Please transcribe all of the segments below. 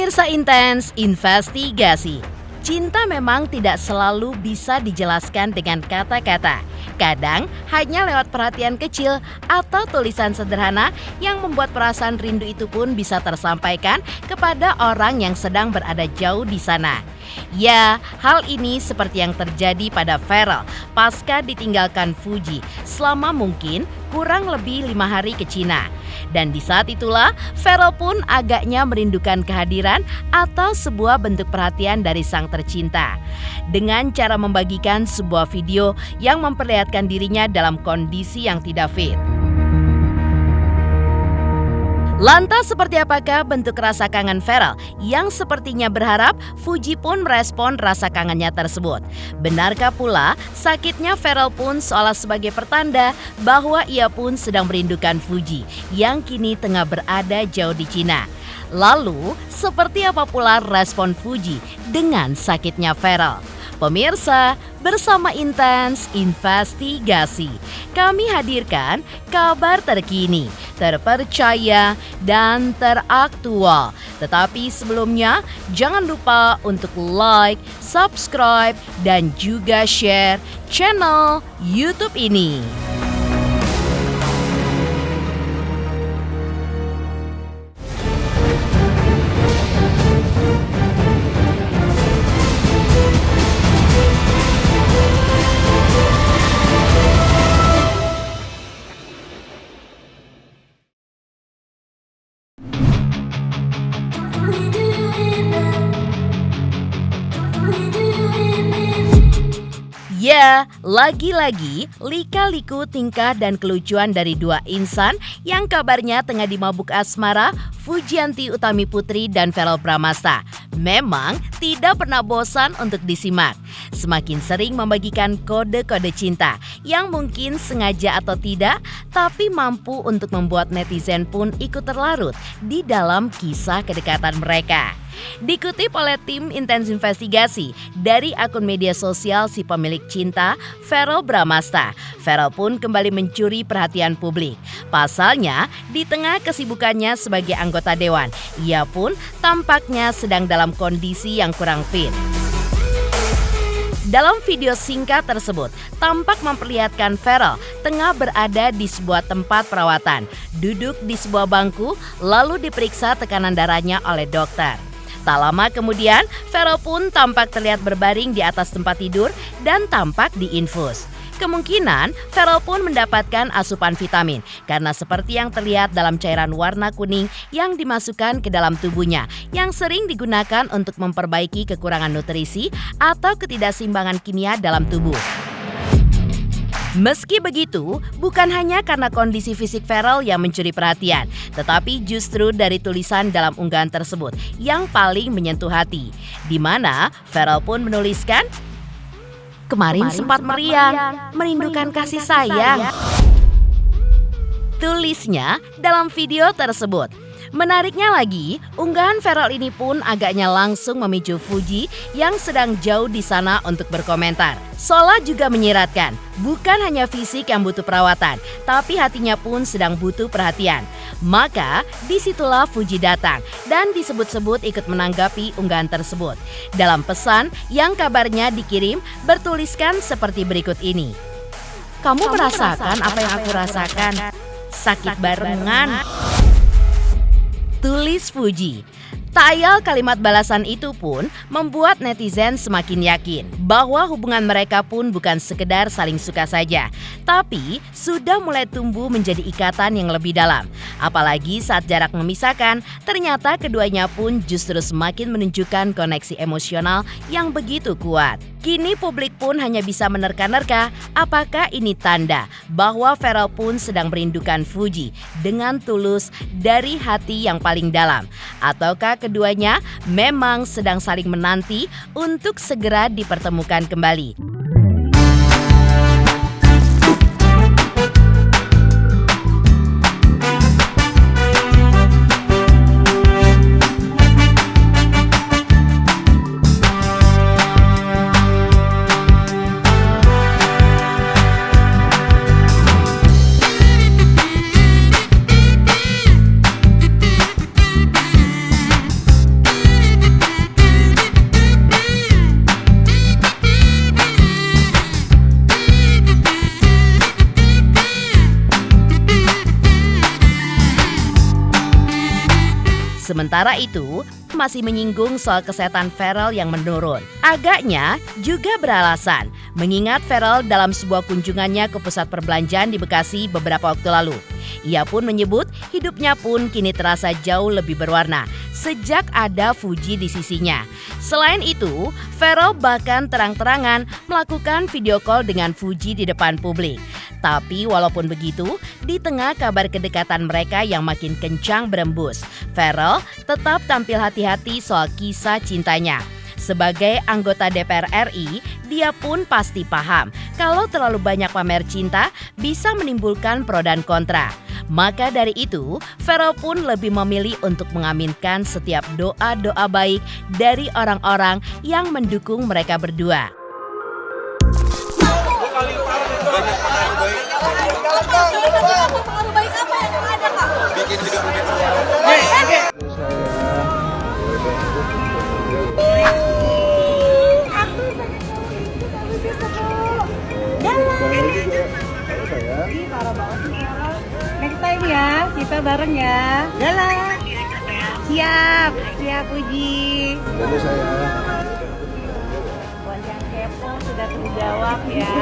Pemirsa Intens Investigasi, cinta memang tidak selalu bisa dijelaskan dengan kata-kata. Kadang hanya lewat perhatian kecil atau tulisan sederhana yang membuat perasaan rindu itu pun bisa tersampaikan kepada orang yang sedang berada jauh di sana. Ya, hal ini seperti yang terjadi pada Pharrell pasca ditinggalkan Fuji selama mungkin kurang lebih 5 hari ke Cina. Dan di saat itulah Pharrell pun agaknya merindukan kehadiran atau sebuah bentuk perhatian dari sang tercinta. Dengan cara membagikan sebuah video yang memperlihatkan dirinya dalam kondisi yang tidak fit. Lantas seperti apakah bentuk rasa kangen Pharrell yang sepertinya berharap Fuji pun merespon rasa kangennya tersebut? Benarkah pula sakitnya Pharrell pun seolah sebagai pertanda bahwa ia pun sedang merindukan Fuji yang kini tengah berada jauh di Cina? Lalu seperti apa pula respon Fuji dengan sakitnya Pharrell? Pemirsa, bersama Intens Investigasi, kami hadirkan kabar terkini, terpercaya, dan teraktual. Tetapi sebelumnya, jangan lupa untuk like, subscribe, dan juga share channel YouTube ini. Ya, lagi-lagi lika-liku tingkah dan kelucuan dari dua insan yang kabarnya tengah dimabuk asmara, Fujianti Utami Putri dan Pharrell Bramasta. Memang tidak pernah bosan untuk disimak. Semakin sering membagikan kode-kode cinta yang mungkin sengaja atau tidak, tapi mampu untuk membuat netizen pun ikut terlarut di dalam kisah kedekatan mereka. Dikutip oleh tim Intens Investigasi dari akun media sosial si pemilik cinta, Pharrell Bramasta, Pharrell pun kembali mencuri perhatian publik. Pasalnya, di tengah kesibukannya sebagai anggota dewan, ia pun tampaknya sedang dalam kondisi yang kurang fit. Dalam video singkat tersebut, tampak memperlihatkan Pharrell tengah berada di sebuah tempat perawatan, duduk di sebuah bangku, lalu diperiksa tekanan darahnya oleh dokter. Tak lama kemudian, Pharrell pun tampak terlihat berbaring di atas tempat tidur dan tampak diinfus. Kemungkinan Pharrell pun mendapatkan asupan vitamin karena seperti yang terlihat dalam cairan warna kuning yang dimasukkan ke dalam tubuhnya yang sering digunakan untuk memperbaiki kekurangan nutrisi atau ketidakseimbangan kimia dalam tubuh. Meski begitu, bukan hanya karena kondisi fisik Pharrell yang mencuri perhatian, tetapi justru dari tulisan dalam unggahan tersebut yang paling menyentuh hati, di mana Pharrell pun menuliskan, Kemarin sempat meriang, merindukan kasih sayang. Tulisnya dalam video tersebut. Menariknya lagi, unggahan Pharrell ini pun agaknya langsung memicu Fuji yang sedang jauh di sana untuk berkomentar. Sola juga menyiratkan, bukan hanya fisik yang butuh perawatan, tapi hatinya pun sedang butuh perhatian. Maka disitulah Fuji datang dan disebut-sebut ikut menanggapi unggahan tersebut. Dalam pesan yang kabarnya dikirim bertuliskan seperti berikut ini. Kamu merasakan apa yang aku rasakan? Sakit barengan. Tulis Fuji. Tak ayal kalimat balasan itu pun membuat netizen semakin yakin bahwa hubungan mereka pun bukan sekedar saling suka saja, tapi sudah mulai tumbuh menjadi ikatan yang lebih dalam. Apalagi saat jarak memisahkan, ternyata keduanya pun justru semakin menunjukkan koneksi emosional yang begitu kuat. Kini publik pun hanya bisa menerka-nerka apakah ini tanda bahwa Pharrell pun sedang merindukan Fuji dengan tulus dari hati yang paling dalam. Ataukah keduanya memang sedang saling menanti untuk segera dipertemukan kembali. Sementara itu, masih menyinggung soal kesehatan Ferrell yang menurun. Agaknya juga beralasan, mengingat Ferrell dalam sebuah kunjungannya ke pusat perbelanjaan di Bekasi beberapa waktu lalu. Ia pun menyebut hidupnya pun kini terasa jauh lebih berwarna sejak ada Fuji di sisinya. Selain itu, Ferrell bahkan terang-terangan melakukan video call dengan Fuji di depan publik. Tapi walaupun begitu, di tengah kabar kedekatan mereka yang makin kencang berembus, Ferrell tetap tampil hati-hati soal kisah cintanya. Sebagai anggota DPR RI, dia pun pasti paham kalau terlalu banyak pamer cinta bisa menimbulkan pro dan kontra. Maka dari itu, Ferrell pun lebih memilih untuk mengaminkan setiap doa-doa baik dari orang-orang yang mendukung mereka berdua. Pengaruh baik apa yang ada, Kak? Bikin hidup lebih berwarna. Next time ya, kita bareng ya. Jalan. Siap, siap Puji. Dadah saya. Buat yang kepo sudah terjawab ya.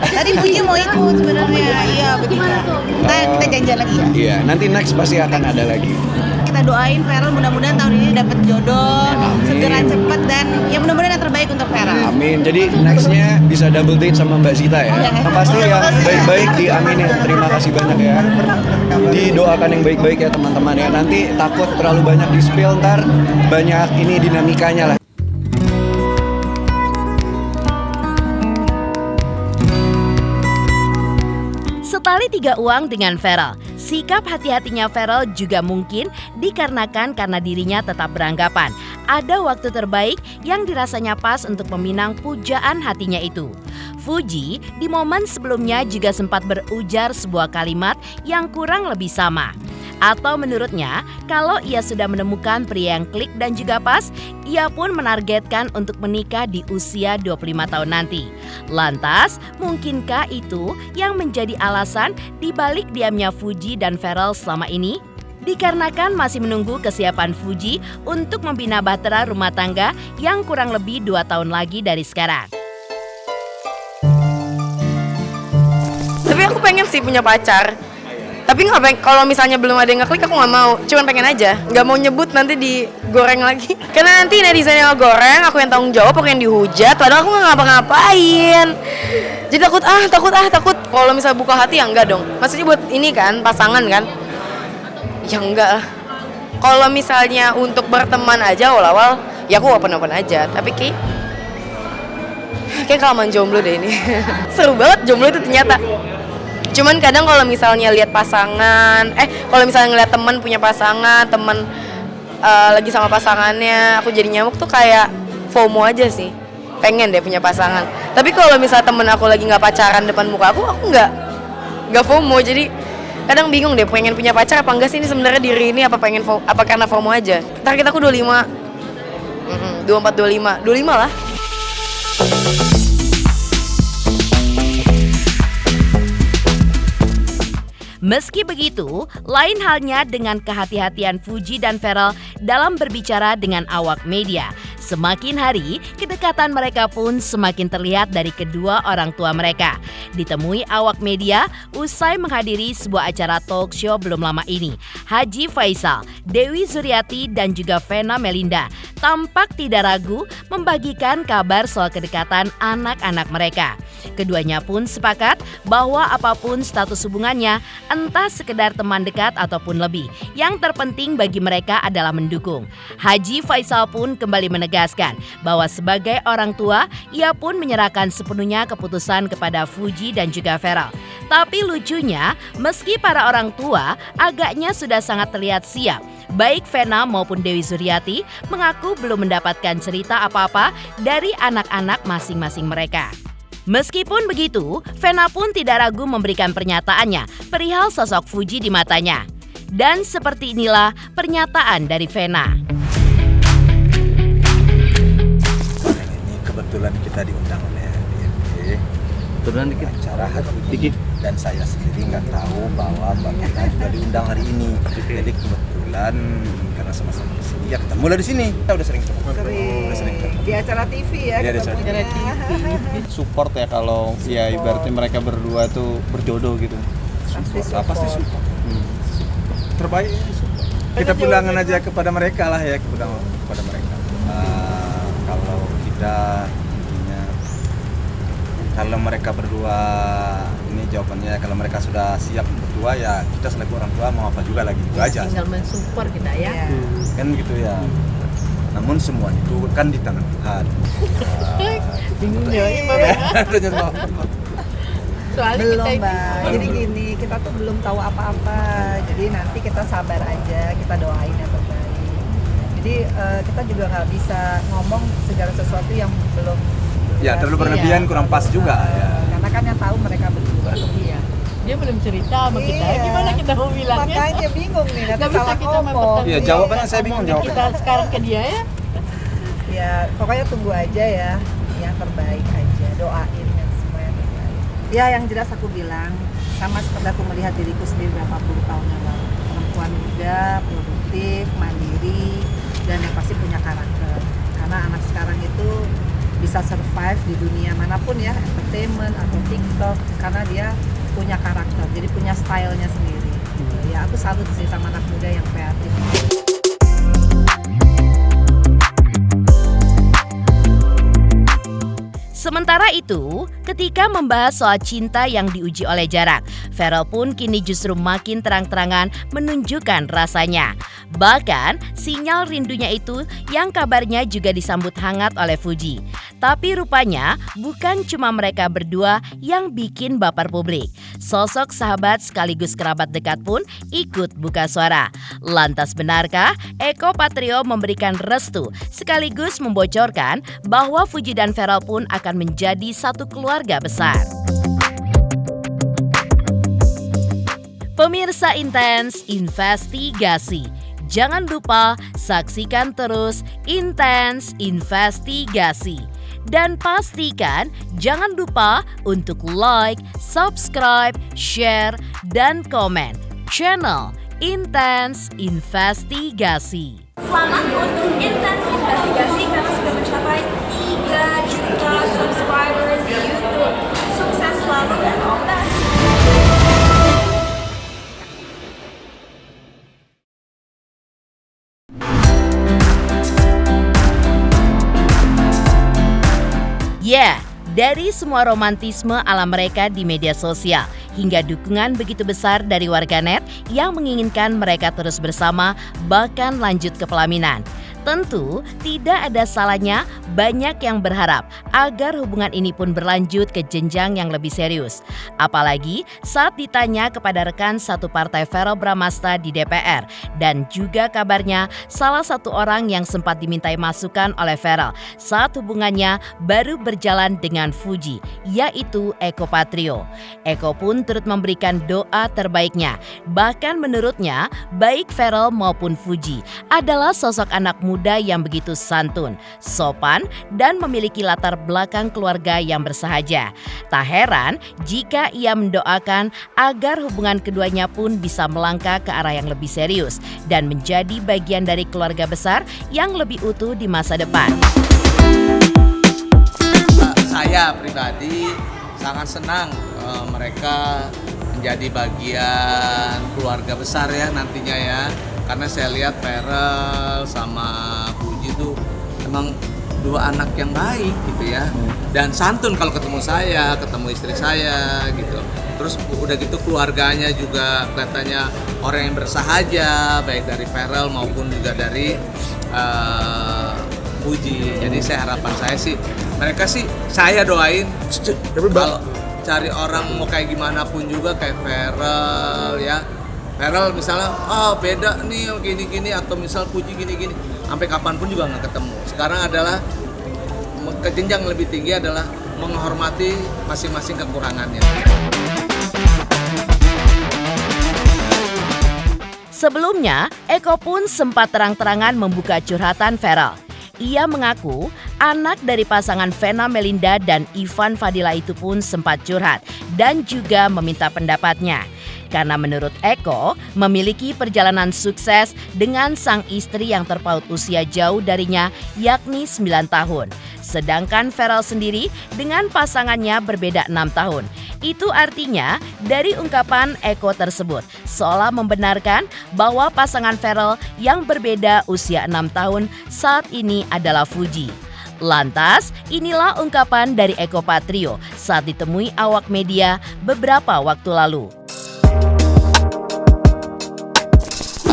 Tadi Puji mau ikut sebenarnya. Iya, begitu. Kita janjian lagi ya. Iya, nanti next pasti akan ada lagi. Kita doain Ferrell mudah-mudahan tahun ini dapat jodoh, segera cepet dan ya mudah-mudahan yang terbaik untuk Ferrell. Amin. Jadi nextnya bisa double date sama Mbak Zita ya. Yang pasti yang baik-baik diaminin. Terima kasih banyak ya. Didoakan yang baik-baik ya teman-teman ya. Nanti takut terlalu banyak di spill ntar banyak ini dinamikanya lah. Setali tiga uang dengan Ferrell, sikap hati-hatinya Ferrell juga mungkin dikarenakan karena dirinya tetap beranggapan ada waktu terbaik yang dirasanya pas untuk meminang pujaan hatinya itu. Fuji di momen sebelumnya juga sempat berujar sebuah kalimat yang kurang lebih sama. Atau menurutnya, kalau ia sudah menemukan pria yang klik dan juga pas, ia pun menargetkan untuk menikah di usia 25 tahun nanti. Lantas, mungkinkah itu yang menjadi alasan dibalik diamnya Fuji dan Ferrell selama ini? Dikarenakan masih menunggu kesiapan Fuji untuk membina bahtera rumah tangga yang kurang lebih 2 tahun lagi dari sekarang. Tapi aku pengen sih punya pacar. Tapi nggak pengen, kalau misalnya belum ada yang ngeklik aku nggak mau, cuman pengen aja, nggak mau nyebut nanti digoreng lagi. Karena nanti netizen yang goreng, aku yang tanggung jawab, aku yang dihujat, padahal aku nggak ngapa-ngapain. Jadi takut. Kalau misalnya buka hati ya enggak dong. Maksudnya buat ini kan pasangan kan? Ya enggak lah. Kalau misalnya untuk berteman aja awal-awal, ya aku open aja. Tapi kayak kelamaan jomblo deh ini. Seru banget jomblo itu ternyata. Cuman kadang kalau misalnya lihat pasangan, kalau misalnya ngeliat teman punya pasangan, teman lagi sama pasangannya, aku jadi nyamuk tuh kayak FOMO aja sih. Pengen deh punya pasangan. Tapi kalau misalnya temen aku lagi nggak pacaran depan muka aku nggak FOMO. Jadi kadang bingung deh pengen punya pacar apa enggak sih ini sebenarnya diri ini apa karena FOMO aja. Target aku 25, 24, 25 lah. Meski begitu, lain halnya dengan kehati-hatian Fuji dan Ferrell dalam berbicara dengan awak media. Semakin hari, kedekatan mereka pun semakin terlihat dari kedua orang tua mereka. Ditemui awak media usai menghadiri sebuah acara talk show belum lama ini, Haji Faisal, Dewi Zuriati dan juga Vena Melinda tampak tidak ragu membagikan kabar soal kedekatan anak-anak mereka. Keduanya pun sepakat bahwa apapun status hubungannya, entah sekedar teman dekat ataupun lebih, yang terpenting bagi mereka adalah mendukung. Haji Faisal pun kembali menegaskan bahwa sebagai orang tua, ia pun menyerahkan sepenuhnya keputusan kepada Fuji dan juga Ferrell. Tapi lucunya, meski para orang tua agaknya sudah sangat terlihat siap, baik Vena maupun Dewi Zuriati mengaku belum mendapatkan cerita apa-apa dari anak-anak masing-masing mereka. Meskipun begitu, Vena pun tidak ragu memberikan pernyataannya perihal sosok Fuji di matanya. Dan seperti inilah pernyataan dari Vena. Ini kebetulan kita diundang oleh BMG. Kebetulan dikit. Acara dikit. Dan saya sendiri nggak tahu bahwa Mbak Vena juga diundang hari ini. Jadi kebetulan kebetulan karena sama-sama di sini ya ketemu lah di sini. Kita udah sering ketemu. Udah sering ketemu. Di acara TV ya. Iya, di acara ketemunya. Support ya kalau ya ibaratnya mereka berdua tuh berjodoh gitu. Pasti Pasti support. Terbaik support. Kita bilangan aja kepada mereka lah ya, kepada mereka. Kalau kita intinya kalau mereka berdua ini jawabannya kalau mereka sudah siap berdua ya kita selaku orang tua mau apa juga lagi itu aja. Tinggal mensupport kita ya. Kan gitu ya. Namun semua itu kan di tangan Tuhan. Bingung ya. Soalnya Belum kita Mbak, jadi gini, kita tuh belum tahu apa-apa. Jadi nanti kita sabar aja, kita doain yang terbaik. Jadi kita juga nggak bisa ngomong segala sesuatu yang belum Ya terlalu berlebihan kurang pas juga ya. Karena kan yang tahu mereka berdua. Iya. Dia belum cerita sama kita. Gimana kita mau bilangnya? Makanya bingung nih, nanti Nggak bisa salah kita ngomong. Iya, jawabannya saya bingung jawabnya. Kita sekarang ke dia ya. Ya pokoknya tunggu aja ya, yang terbaik aja, doain yang semua yang terbaik. Ya yang jelas aku bilang, sama seperti aku melihat diriku sendiri berapa puluh tahun yang lalu. Perempuan muda, produktif, mandiri, dan yang pasti punya karakter. Karena anak sekarang itu bisa survive di dunia manapun ya, entertainment atau TikTok, karena dia punya karakter, jadi punya stylenya sendiri. Ya aku salut sih sama anak muda yang kreatif. Sementara itu, ketika membahas soal cinta yang diuji oleh jarak, Ferel pun kini justru makin terang-terangan menunjukkan rasanya. Bahkan, sinyal rindunya itu yang kabarnya juga disambut hangat oleh Fuji. Tapi rupanya bukan cuma mereka berdua yang bikin baper publik. Sosok sahabat sekaligus kerabat dekat pun ikut buka suara. Lantas benarkah Eko Patrio memberikan restu sekaligus membocorkan bahwa Fuji dan Ferel pun akan menjadi satu keluarga besar? Pemirsa Intens Investigasi, jangan lupa saksikan terus Intens Investigasi. Dan pastikan jangan lupa untuk like, subscribe, share, dan komen channel Intens Investigasi. Selamat untuk Intens Investigasi karena sudah mencapai 3 juta subscribers di YouTube. Sukses selalu dan all the best. Ya, dari semua romantisme ala mereka di media sosial hingga dukungan begitu besar dari warganet yang menginginkan mereka terus bersama bahkan lanjut ke pelaminan. Tentu tidak ada salahnya banyak yang berharap agar hubungan ini pun berlanjut ke jenjang yang lebih serius. Apalagi saat ditanya kepada rekan satu partai Verrel Bramasta di DPR dan juga kabarnya salah satu orang yang sempat dimintai masukan oleh Verrel saat hubungannya baru berjalan dengan Fuji, yaitu Eko Patrio. Eko pun turut memberikan doa terbaiknya. Bahkan menurutnya baik Verrel maupun Fuji adalah sosok anak muda yang begitu santun, sopan, dan memiliki latar belakang keluarga yang bersahaja. Tak heran jika ia mendoakan agar hubungan keduanya pun bisa melangkah ke arah yang lebih serius dan menjadi bagian dari keluarga besar yang lebih utuh di masa depan. Saya pribadi sangat senang mereka menjadi bagian keluarga besar ya nantinya ya. Karena saya lihat Verrel sama Fuji tuh emang dua anak yang baik gitu ya. Dan santun kalau ketemu saya, ketemu istri saya gitu. Terus udah gitu keluarganya juga kelihatannya orang yang bersahaja, baik dari Verrel maupun juga dari Fuji. Jadi harapan saya sih, mereka sih saya doain kalau cari orang mau kayak gimana pun juga kayak Verrel ya. Verrel misalnya, beda nih gini-gini atau misal Fuji gini-gini, sampai kapanpun juga nggak ketemu. Sekarang adalah ke jenjang lebih tinggi adalah menghormati masing-masing kekurangannya. Sebelumnya, Eko pun sempat terang-terangan membuka curhatan Verrel. Ia mengaku anak dari pasangan Vena Melinda dan Ivan Fadila itu pun sempat curhat dan juga meminta pendapatnya. karena menurut Eko memiliki perjalanan sukses dengan sang istri yang terpaut usia jauh darinya yakni 9 tahun. Sedangkan Ferel sendiri dengan pasangannya berbeda 6 tahun. Itu artinya dari ungkapan Eko tersebut seolah membenarkan bahwa pasangan Ferel yang berbeda usia 6 tahun saat ini adalah Fuji. Lantas, inilah ungkapan dari Eko Patrio saat ditemui awak media beberapa waktu lalu.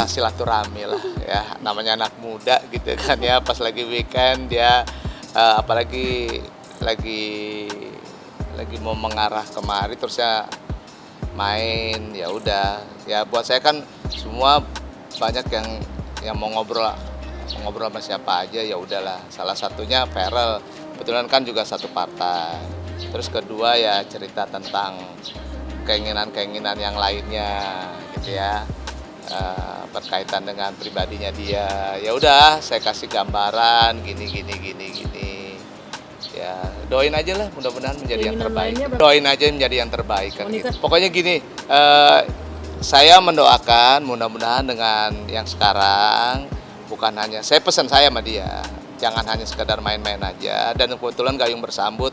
Silaturahmi lah ya, namanya anak muda gitu kan ya, pas lagi weekend dia apalagi lagi mau mengarah kemari terus ya main, ya udah ya buat saya kan semua banyak yang mau ngobrol sama siapa aja, ya udahlah. Salah satunya Ferel, kebetulan kan juga satu partai. Terus kedua ya cerita tentang keinginan yang lainnya gitu ya, berkaitan dengan pribadinya dia. Ya udah saya kasih gambaran gini. Ya doain aja lah, mudah-mudahan menjadi yang terbaik. Doain aja menjadi yang terbaik kan gitu. Pokoknya gini, saya mendoakan mudah-mudahan dengan yang sekarang bukan hanya saya pesan saya sama dia, jangan hanya sekedar main-main aja. Dan kebetulan gayung bersambut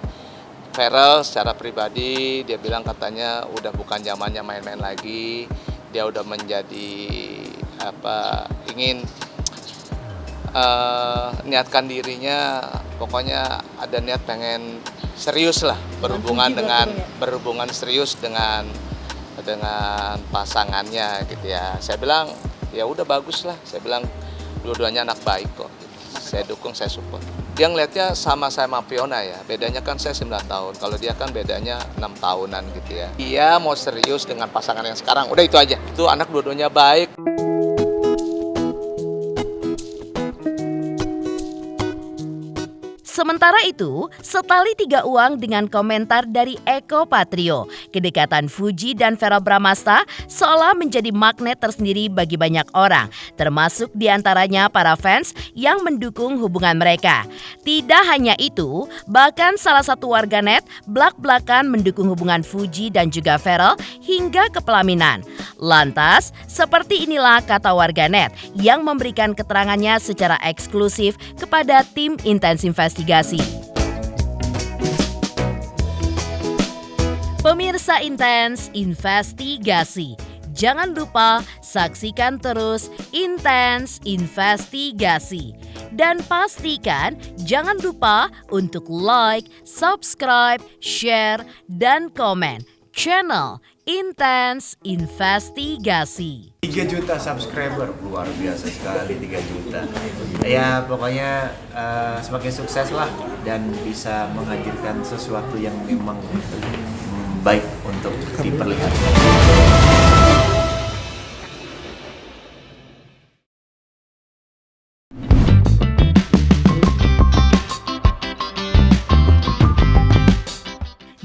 Ferel secara pribadi dia bilang katanya udah bukan zamannya main-main lagi, dia udah menjadi ingin niatkan dirinya, pokoknya ada niat pengen serius lah berhubungan serius dengan pasangannya gitu ya. Saya bilang ya udah bagus lah, saya bilang dua-duanya anak baik kok gitu. Saya dukung, saya support. Dia ngelihatnya sama saya sama Fiona ya, bedanya kan saya 9 tahun, kalau dia kan bedanya 6 tahunan gitu ya. Dia mau serius dengan pasangan yang sekarang, udah itu aja, itu anak dua-duanya baik. Sementara itu, setali 3 uang dengan komentar dari Eko Patrio, kedekatan Fuji dan Verrel Bramasta seolah menjadi magnet tersendiri bagi banyak orang, termasuk diantaranya para fans yang mendukung hubungan mereka. Tidak hanya itu, bahkan salah satu warganet blak-blakan mendukung hubungan Fuji dan juga Verrel hingga ke pelaminan. Lantas, seperti inilah kata warganet yang memberikan keterangannya secara eksklusif kepada tim Intens Investigasi. Pemirsa Intens Investigasi, jangan lupa saksikan terus Intens Investigasi. Dan pastikan jangan lupa untuk like, subscribe, share, dan komen channel Intens Investigasi. 3 juta subscriber, luar biasa sekali 3 juta. Ya pokoknya semakin sukses lah dan bisa menghadirkan sesuatu yang memang baik untuk diperlihatkan.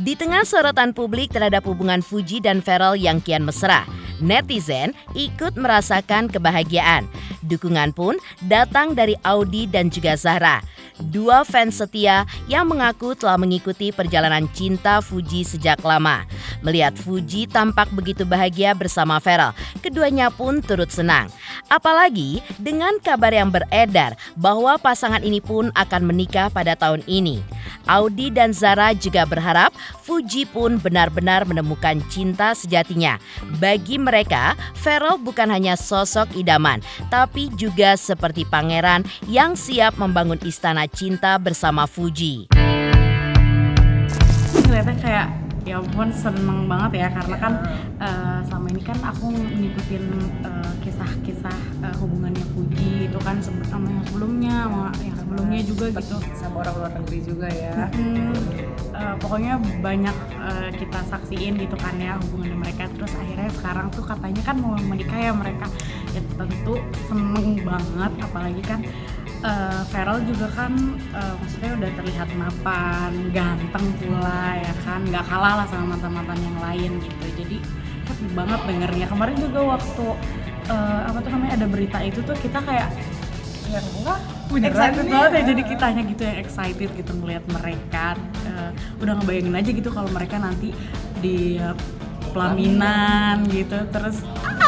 Di tengah sorotan publik terhadap hubungan Fuji dan Verrel yang kian mesra, netizen ikut merasakan kebahagiaan. Dukungan pun datang dari Audi dan juga Zahra, 2 fans setia yang mengaku telah mengikuti perjalanan cinta Fuji sejak lama. Melihat Fuji tampak begitu bahagia bersama Verrel, keduanya pun turut senang. Apalagi dengan kabar yang beredar bahwa pasangan ini pun akan menikah pada tahun ini. Audi dan Zahra juga berharap Fuji pun benar-benar menemukan cinta sejatinya. Bagi mereka, Verrel bukan hanya sosok idaman, tapi juga seperti pangeran yang siap membangun istana cinta bersama Fuji. Ternyata kayak ya ampun seneng banget ya, karena kan selama ini kan aku ngikutin kisah-kisah hubungannya Fuji itu kan sama yang sebelumnya juga gitu, sama orang luar negeri juga ya. Pokoknya banyak kita saksiin gitu kan ya hubungannya mereka, terus akhirnya sekarang tuh katanya kan mau menikah ya mereka, ya tentu seneng banget. Apalagi kan Verrel juga kan maksudnya udah terlihat mapan, ganteng pula ya kan, nggak kalah lah sama mantan-mantan yang lain gitu. Jadi happy banget dengernya. Kemarin juga waktu ada berita itu tuh kita kayak yang excited banget ya, jadi kitanya gitu yang excited gitu ngelihat mereka. Udah ngebayangin aja gitu kalau mereka nanti di pelaminan gitu, terus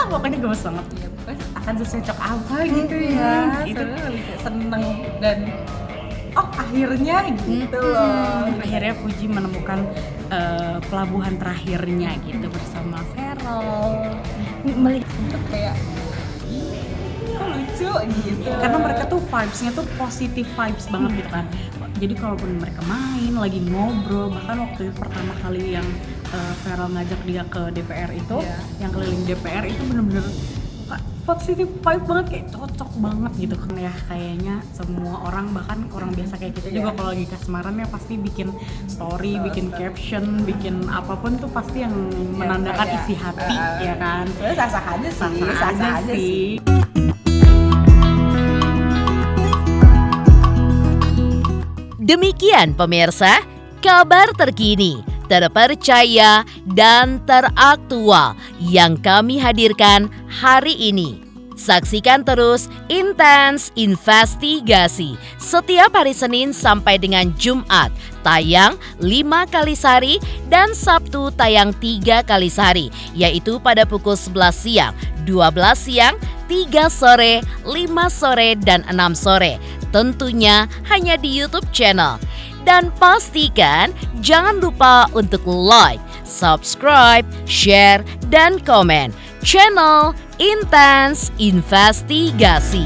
pokoknya gemes banget ya, pokoknya akan secocok apa gitu ya, itu seneng dan akhirnya gitu loh. Akhirnya Fuji menemukan pelabuhan terakhirnya gitu bersama Feral. Melihat kayak lucu gitu. Karena mereka tuh vibes-nya tuh positive vibes banget gitu kan. Jadi kalaupun mereka main, lagi ngobrol, bahkan waktu itu pertama kali yang Feral ngajak dia ke DPR itu, yang keliling DPR itu bener-bener positive vibe banget, kayak cocok banget gitu kan ya. Kayaknya semua orang, bahkan orang biasa kayak kita juga kalau lagi kasmaran ya pasti bikin story, bikin caption, bikin apapun tuh pasti yang menandakan isi hati ya kan. Sah-sah aja sih. Demikian pemirsa, kabar terkini, terpercaya, dan teraktual yang kami hadirkan hari ini. Saksikan terus Intens Investigasi setiap hari Senin sampai dengan Jumat, tayang 5 kali sehari dan Sabtu tayang 3 kali sehari, yaitu pada pukul 11 siang, 12 siang, 3 sore, 5 sore, dan 6 sore. Tentunya hanya di YouTube channel. Dan pastikan jangan lupa untuk like, subscribe, share, dan komen channel Intens Investigasi.